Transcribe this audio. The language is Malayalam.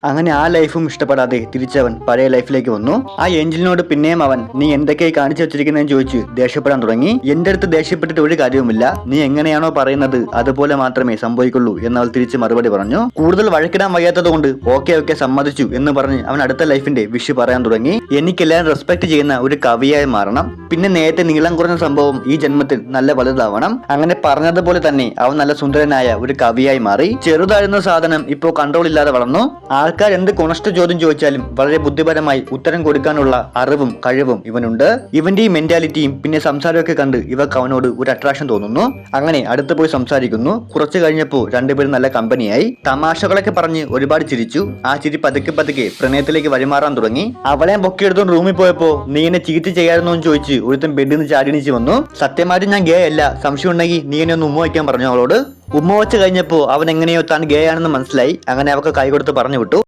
അങ്ങനെ ആ ലൈഫും ഇഷ്ടപ്പെടാതെ തിരിച്ചവൻ പഴയ ലൈഫിലേക്ക് വന്നു. ആ ഏഞ്ചലിനോട് പിന്നെയും അവൻ നീ എന്തൊക്കെയായി കാണിച്ചു വെച്ചിരിക്കുന്നതെന്ന് ചോദിച്ച് ദേഷ്യപ്പെടാൻ തുടങ്ങി. എന്റെ അടുത്ത് ദേഷ്യപ്പെട്ടിട്ട് ഒരു കാര്യവുമില്ല, നീ എങ്ങനെയാണോ പറയുന്നത് അതുപോലെ മാത്രമേ സംഭവിക്കുള്ളൂ എന്നവൾ തിരിച്ച് മറുപടി പറഞ്ഞു. കൂടുതൽ വഴക്കിടാൻ വയ്യാത്തത് കൊണ്ട് ഓക്കെ സമ്മതിച്ചു എന്ന് പറഞ്ഞ് അവൻ അടുത്ത ലൈഫിന്റെ വിഷ് പറയാൻ തുടങ്ങി. എനിക്കെല്ലാം റെസ്പെക്ട് ചെയ്യുന്ന ഒരു കവിയായി മാറണം, പിന്നെ നേരത്തെ നീളം കുറഞ്ഞ സംഭവം ഈ ജന്മത്തിൽ നല്ല വലുതാവണം. അങ്ങനെ പറഞ്ഞതുപോലെ തന്നെ അവൻ നല്ല സുന്ദരനായ ഒരു കവിയായി മാറി. ചെറുതായിരുന്ന സാധനം ഇപ്പോൾ കൺട്രോൾ ഇല്ലാതെ വളർന്നു. ആൾക്കാർ എന്ത് കൊണസ്റ്റ് ചോദ്യം ചോദിച്ചാലും വളരെ ബുദ്ധിപരമായി ഉത്തരം കൊടുക്കാനുള്ള അറിവും കഴിവും ഇവനുണ്ട്. ഇവന്റെ ഈ മെന്റാലിറ്റിയും പിന്നെ സംസാരമൊക്കെ കണ്ട് ഇവർക്ക് അവനോട് ഒരു അട്രാക്ഷൻ തോന്നുന്നു. അങ്ങനെ അടുത്ത് പോയി സംസാരിക്കുന്നു. കുറച്ചു കഴിഞ്ഞപ്പോൾ രണ്ടുപേരും നല്ല കമ്പനിയായി. തമാശകളൊക്കെ പറഞ്ഞ് ഒരുപാട് ചിരിച്ചു. ആ ചിരി പതുക്കെ പ്രണയത്തിലേക്ക് വഴിമാറാൻ തുടങ്ങി. അവളെ പൊക്കിയെടുത്തോണ്ട് റൂമിൽ പോയപ്പോ നീ എന്നെ ചീറ്റ് ചെയ്യാറുന്നോ എന്ന് ചോദിച്ച് ഒരുത്തൻ ബെഡിൽ നിന്ന് ചാടിണിച്ച് വന്നു. സത്യമായിട്ടും ഞാൻ ഗേ അല്ല, സംശയം ഉണ്ടെങ്കിൽ നീ എന്നെ ഒന്ന് ഉമ്മ വയ്ക്കാൻ പറഞ്ഞു അവളോട്. ഉമ്മ വെച്ച് കഴിഞ്ഞപ്പോൾ അവൻ എങ്ങനെയോ താൻ ഗേ ആണെന്ന് മനസ്സിലായി. അങ്ങനെ അവൾക്ക് കൈ കൊടുത്ത് പറഞ്ഞു വിട്ടു.